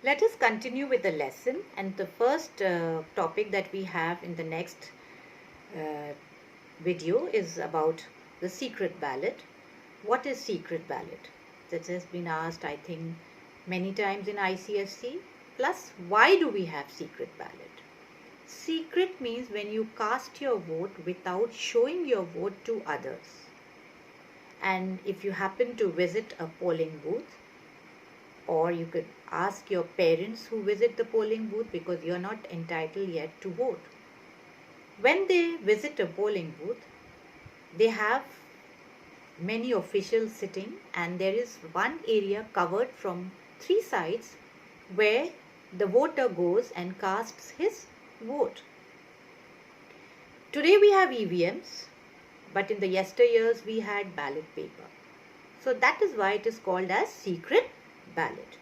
Let us continue with the lesson, and the first topic that we have in the next uh, video is about the secret ballot. What is secret ballot? That has been asked, I think, many times in ICSC. Plus, why do we have secret ballot? Secret means when you cast your vote without showing your vote to others. And if you happen to visit a polling booth, or you could ask your parents who visit the polling booth because you're not entitled yet to vote. When they visit a polling booth, they have many officials sitting, and there is one area covered from three sides where the voter goes and casts his vote. Today we have EVMs, but in the yesteryears we had ballot paper. So that is why it is called as secret ballot.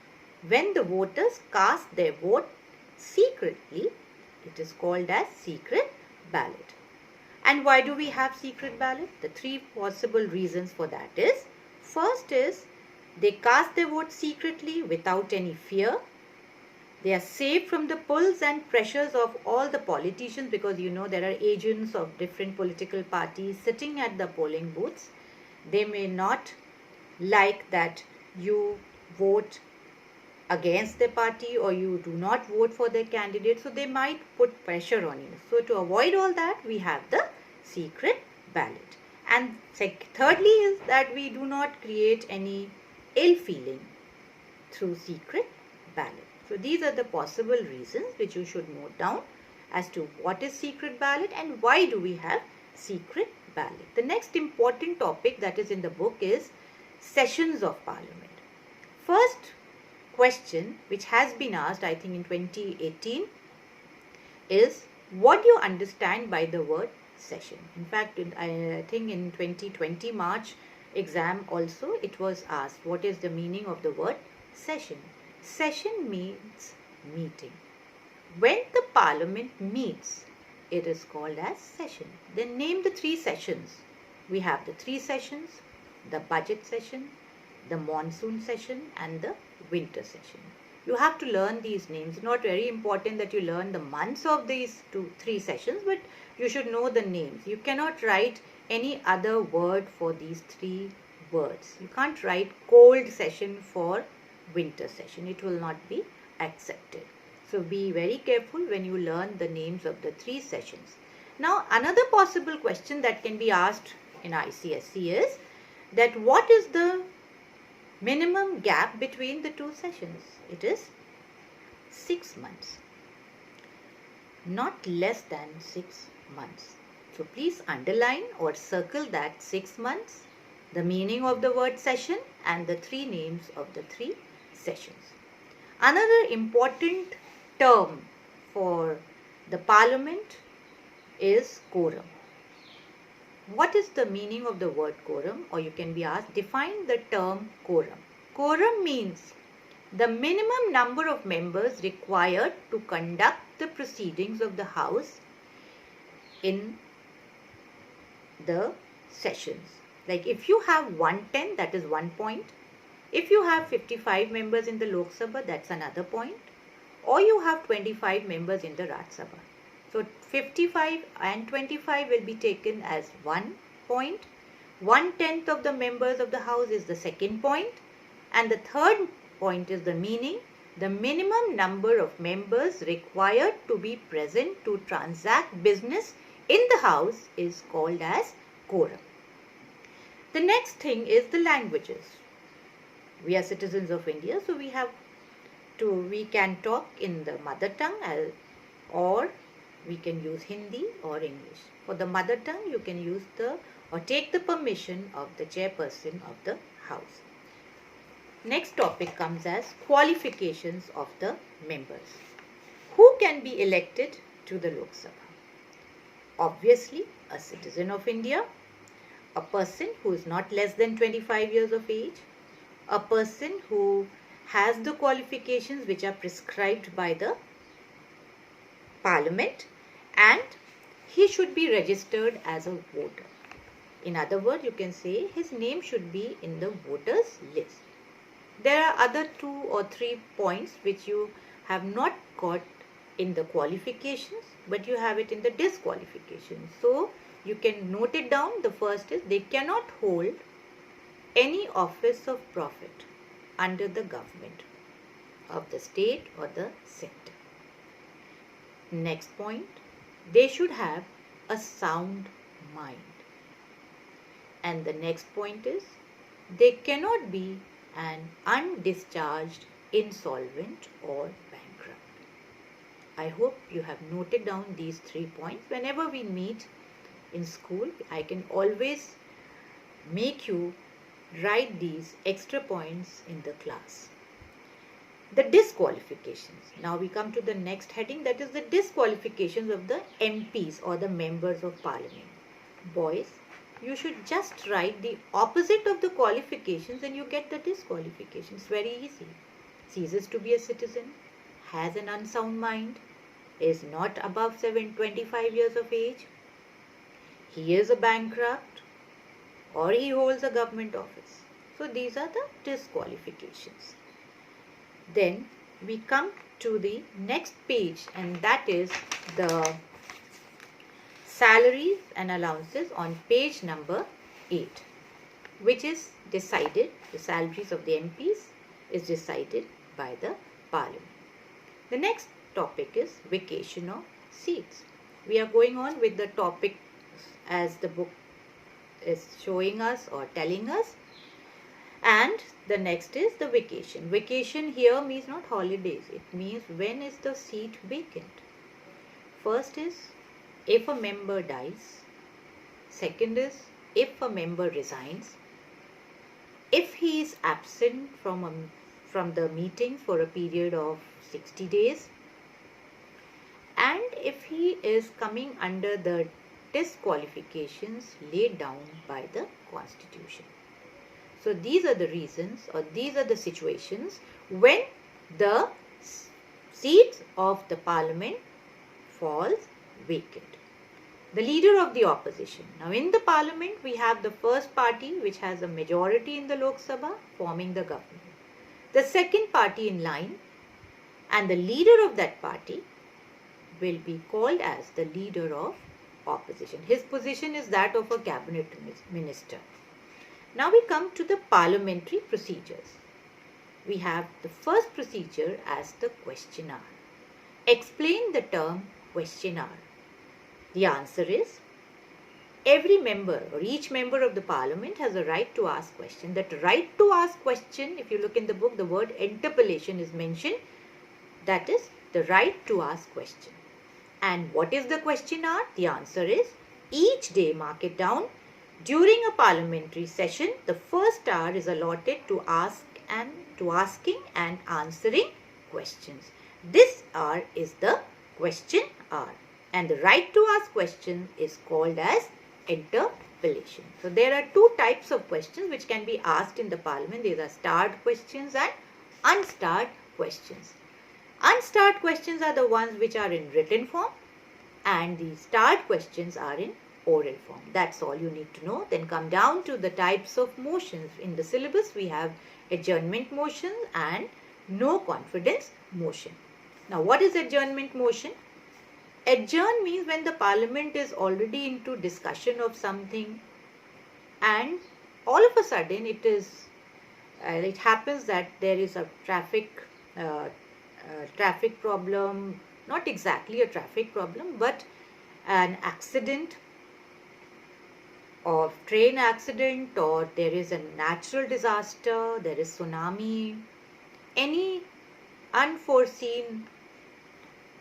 When the voters cast their vote secretly, it is called as secret ballot. And why do we have secret ballot? The three possible reasons for that is, first is they cast their vote secretly without any fear. They are safe from the pulls and pressures of all the politicians, because there are agents of different political parties sitting at the polling booths. They may not like that you vote against their party or you do not vote for their candidate, so they might put pressure on you. So to avoid all that, we have the secret ballot. And thirdly is that we do not create any ill feeling through secret ballot. So these are the possible reasons which you should note down as to what is secret ballot and why do we have secret ballot. The next important topic that is in the book is sessions of Parliament. First question which has been asked, I think in 2018, is what do you understand by the word session? In fact, I think in 2020 March exam also it was asked, what is the meaning of the word session? Session means meeting. When the Parliament meets, it is called as session. Then name the three sessions. We have the three sessions: the budget session, the monsoon session, and the winter session. You have to learn these names. Not very important that you learn the months of these three sessions, but you should know the names. You cannot write any other word for these three words. You can't write cold session for winter session. It will not be accepted. So be very careful when you learn the names of the three sessions. Now another possible question that can be asked in ICSC is that what is the minimum gap between the two sessions? It is 6 months. Not less than 6 months. So please underline or circle that 6 months, the meaning of the word session, and the three names of the three sessions. Another important term for the Parliament is quorum. What is the meaning of the word quorum? Or you can be asked, define the term quorum. Quorum means the minimum number of members required to conduct the proceedings of the House in the sessions. Like if you have 110, that is 1 point. If you have 55 members in the Lok Sabha, that's another point. Or you have 25 members in the Raj Sabha. So 55 and 25 will be taken as 1 point. 1/10 of the members of the House is the second point. And the third point is the meaning. The minimum number of members required to be present to transact business in the House is called as quorum. The next thing is the languages. We are citizens of India, so we can talk in the mother tongue, or we can use Hindi or English. For the mother tongue, you can use take the permission of the chairperson of the House. Next topic comes as qualifications of the members. Who can be elected to the Lok Sabha? Obviously, a citizen of India, a person who is not less than 25 years of age, a person who has the qualifications which are prescribed by the Parliament, and he should be registered as a voter. In other words, you can say his name should be in the voters list. There are other 2 or 3 points which you have not got in the qualifications, but you have it in the disqualifications. So you can note it down. The first is they cannot hold any office of profit under the government of the state or the center. Next point, they should have a sound mind. And the next point is they cannot be an undischarged insolvent or bankrupt. I hope you have noted down these 3 points. Whenever we meet in school, I can always make you write these extra points in the class. The disqualifications. Now we come to the next heading, that is the disqualifications of the MPs or the members of parliament. Boys, you should just write the opposite of the qualifications and you get the disqualifications. Very easy. Ceases to be a citizen, has an unsound mind, is not above 25 years of age, he is a bankrupt, or he holds a government office. So these are the disqualifications. Then we come to the next page, and that is the salaries and allowances on page number 8, which is decided, the salaries of the MPs is decided by the Parliament. The next topic is vacation of seats. We are going on with the topic as the book is showing us or telling us. And the next is the vacation. Vacation here means not holidays. It means when is the seat vacant. First is if a member dies. Second is if a member resigns. If he is absent from the meeting for a period of 60 days. And if he is coming under the disqualifications laid down by the Constitution. So these are the reasons, or these are the situations when the seat of the Parliament falls vacant. The leader of the opposition. Now in the Parliament we have the first party which has a majority in the Lok Sabha forming the government. The second party in line, and the leader of that party will be called as the leader of opposition. His position is that of a cabinet minister. Now we come to the parliamentary procedures. We have the first procedure as the question hour. Explain the term question hour. The answer is every member or each member of the Parliament has a right to ask question. That right to ask question, if you look in the book, the word interpellation is mentioned. That is the right to ask question. And what is the question hour? The answer is each day, mark it down, during a parliamentary session, the first hour is allotted to asking and answering questions. This hour is the question hour. And the right to ask questions is called as interpellation. So there are 2 types of questions which can be asked in the Parliament. These are starred questions and unstarred questions. Unstarred questions are the ones which are in written form, and the starred questions are in oral form. That's all you need to know. Then come down to the types of motions. In the syllabus we have adjournment motion and no confidence motion. Now what is adjournment motion? Adjourn means when the Parliament is already into discussion of something and all of a sudden it happens that there is a traffic problem, not exactly a traffic problem, but an accident or train accident, or there is a natural disaster, there is tsunami, any unforeseen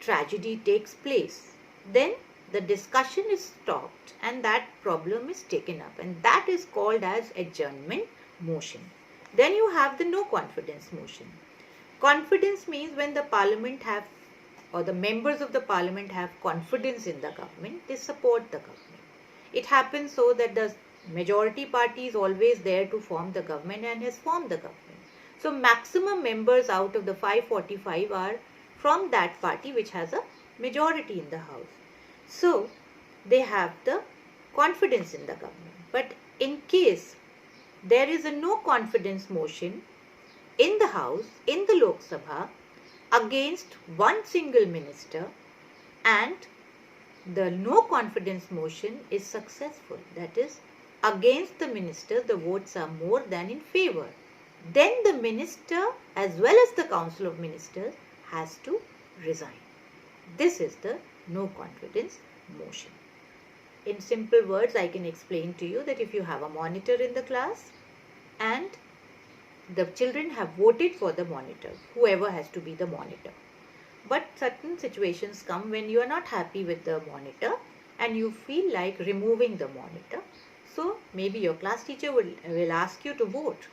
tragedy takes place. Then the discussion is stopped and that problem is taken up, and that is called as adjournment motion. Then you have the no confidence motion. Confidence means when the Parliament have, or the members of the Parliament have confidence in the government, they support the government. It happens so that the majority party is always there to form the government and has formed the government. So maximum members out of the 545 are from that party which has a majority in the house. So they have the confidence in the government. But in case there is a no confidence motion, in the House, in the Lok Sabha, against one single minister, and the no confidence motion is successful. That is, against the minister, the votes are more than in favor. Then the minister as well as the Council of Ministers has to resign. This is the no confidence motion. In simple words, I can explain to you that if you have a monitor in the class and the children have voted for the monitor, whoever has to be the monitor. But certain situations come when you are not happy with the monitor and you feel like removing the monitor. So maybe your class teacher will ask you to vote.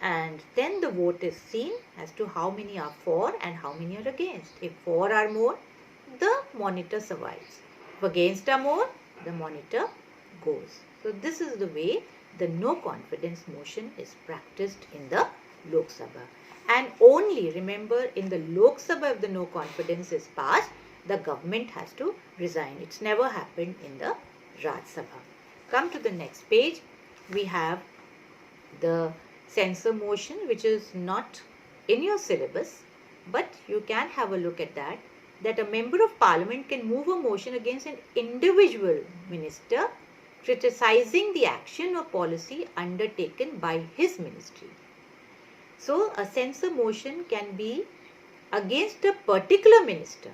And then the vote is seen as to how many are for and how many are against. If for are more, the monitor survives. If against are more, the monitor goes. So this is the way the no confidence motion is practiced in the Lok Sabha. And only remember, in the Lok Sabha, if the no confidence is passed, the government has to resign. It's never happened in the Raj Sabha. Come to the next page. We have the censor motion, which is not in your syllabus, but you can have a look at that. That a member of parliament can move a motion against an individual minister criticizing the action or policy undertaken by his ministry. So a censor motion can be against a particular minister,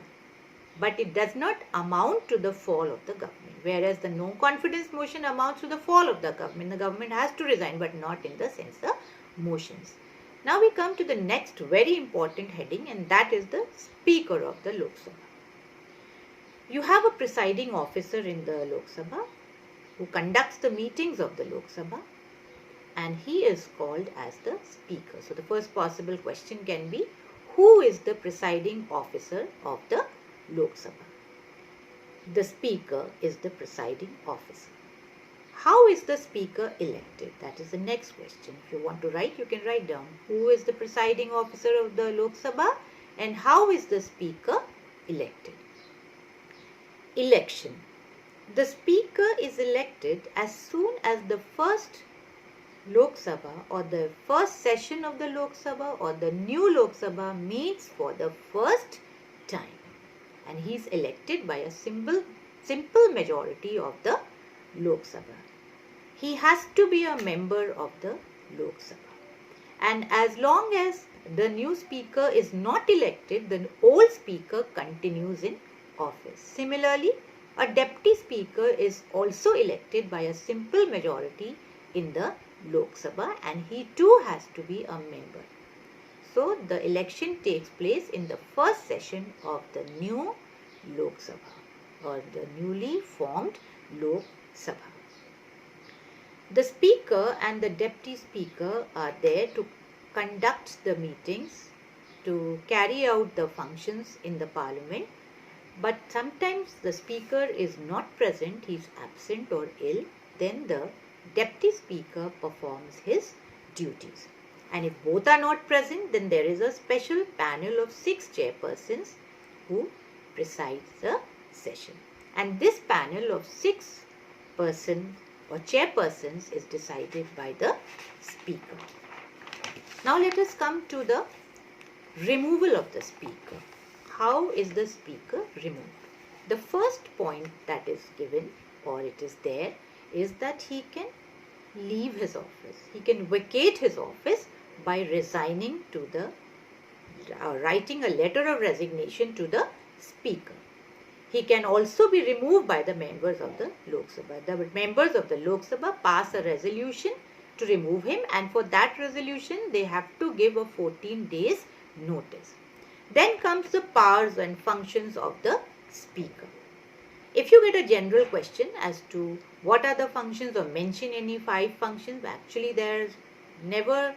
but it does not amount to the fall of the government. Whereas the no confidence motion amounts to the fall of the government. The government has to resign, but not in the censor motions. Now we come to the next very important heading, and that is the Speaker of the Lok Sabha. You have a presiding officer in the Lok Sabha who conducts the meetings of the Lok Sabha, and he is called as the Speaker. So the first possible question can be, who is the presiding officer of the Lok Sabha? The Speaker is the presiding officer. How is the Speaker elected? That is the next question. If you want to write, you can write down who is the presiding officer of the Lok Sabha and how is the Speaker elected. Election. The Speaker is elected as soon as the first Lok Sabha or the first session of the Lok Sabha or the new Lok Sabha meets for the first time. And he is elected by a simple majority of the Lok Sabha. He has to be a member of the Lok Sabha. And as long as the new speaker is not elected, the old speaker continues in office. Similarly, a deputy speaker is also elected by a simple majority in the Lok Sabha, and he too has to be a member. So the election takes place in the first session of the new Lok Sabha or the newly formed Lok Sabha. The Speaker and the Deputy Speaker are there to conduct the meetings, to carry out the functions in the Parliament, but sometimes the Speaker is not present, he is absent or ill, then the Deputy Speaker performs his duties. And if both are not present, then there is a special panel of 6 chairpersons who presides the session. And this panel of 6 persons or chairpersons is decided by the Speaker. Now let us come to the removal of the Speaker. How is the Speaker removed? The first point that is given, or it is there, is that he can leave his office. He can vacate his office by resigning to the, writing a letter of resignation to the Speaker. He can also be removed by the members of the Lok Sabha. The members of the Lok Sabha pass a resolution to remove him, and for that resolution they have to give a 14 days notice. Then comes the powers and functions of the Speaker. If you get a general question as to what are the functions or mention any 5 functions, actually there is never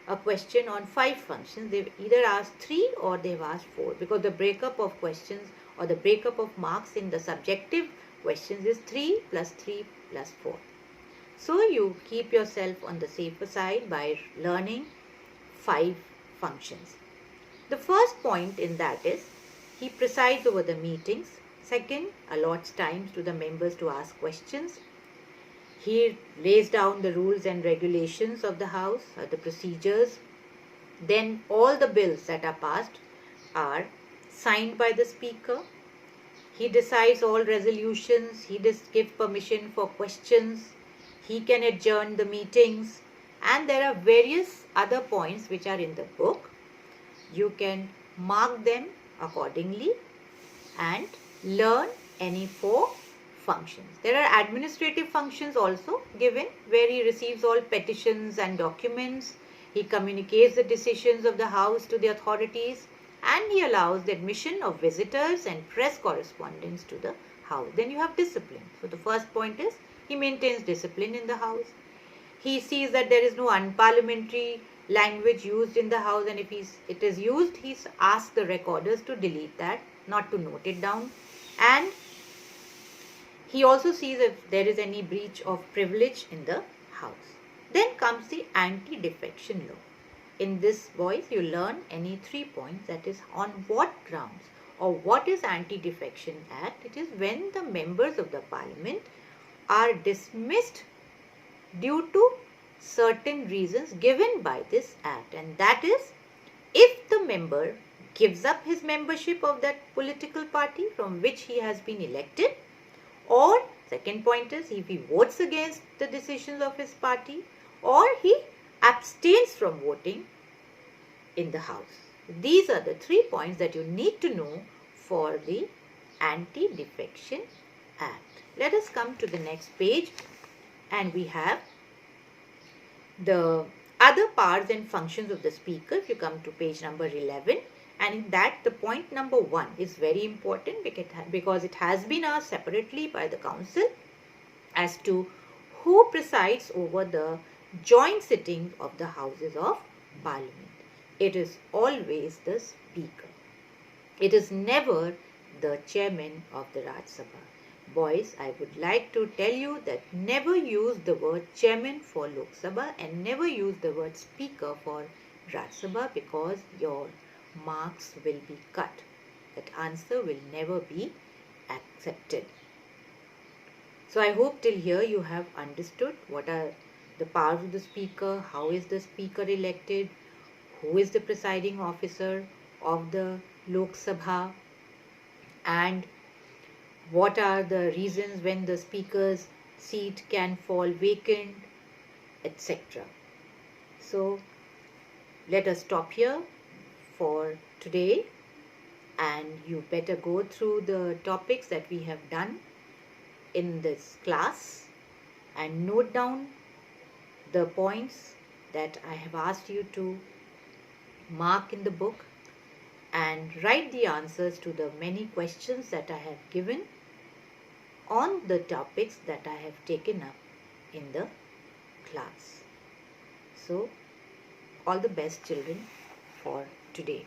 a question on 5 functions. They've either asked 3 or they've asked 4, because the breakup of questions or the breakup of marks in the subjective questions is 3 plus 3 plus 4. So you keep yourself on the safer side by learning 5 functions. The first point in that is he presides over the meetings. Second, allots times to the members to ask questions. He lays down the rules and regulations of the House, the procedures. Then all the bills that are passed are signed by the Speaker. He decides all resolutions. He gives permission for questions. He can adjourn the meetings. And there are various other points which are in the book. You can mark them accordingly and learn any 4 functions. There are administrative functions also given, where he receives all petitions and documents. He communicates the decisions of the House to the authorities, and he allows the admission of visitors and press correspondence to the House. Then you have discipline. So the first point is he maintains discipline in the House. He sees that there is no unparliamentary language used in the House, and if it is used, he asks the recorders to delete that, not to note it down. And he also sees if there is any breach of privilege in the House. Then comes the Anti-Defection law. In this, boys, you learn any 3 points, that is, on what grounds or what is Anti-Defection Act. It is when the members of the Parliament are dismissed due to certain reasons given by this Act, and that is if the member gives up his membership of that political party from which he has been elected, or second point is if he votes against the decisions of his party, or he abstains from voting in the House. These are the 3 points that you need to know for the Anti-Defection Act. Let us come to the next page, and we have the other powers and functions of the Speaker. If you come to page number 11, and in that the point number 1 is very important because it has been asked separately by the Council as to who presides over the joint sitting of the Houses of Parliament. It is always the Speaker. It is never the Chairman of the Raj Sabha. Boys, I would like to tell you that never use the word Chairman for Lok Sabha and never use the word Speaker for Raj Sabha, because your marks will be cut. That answer will never be accepted. So I hope till here you have understood what are the powers of the Speaker, how is the Speaker elected, who is the presiding officer of the Lok Sabha, and what are the reasons when the Speaker's seat can fall vacant, etc. So let us stop here for today, and you better go through the topics that we have done in this class and note down the points that I have asked you to mark in the book, and write the answers to the many questions that I have given on the topics that I have taken up in the class. So, all the best, children, for today.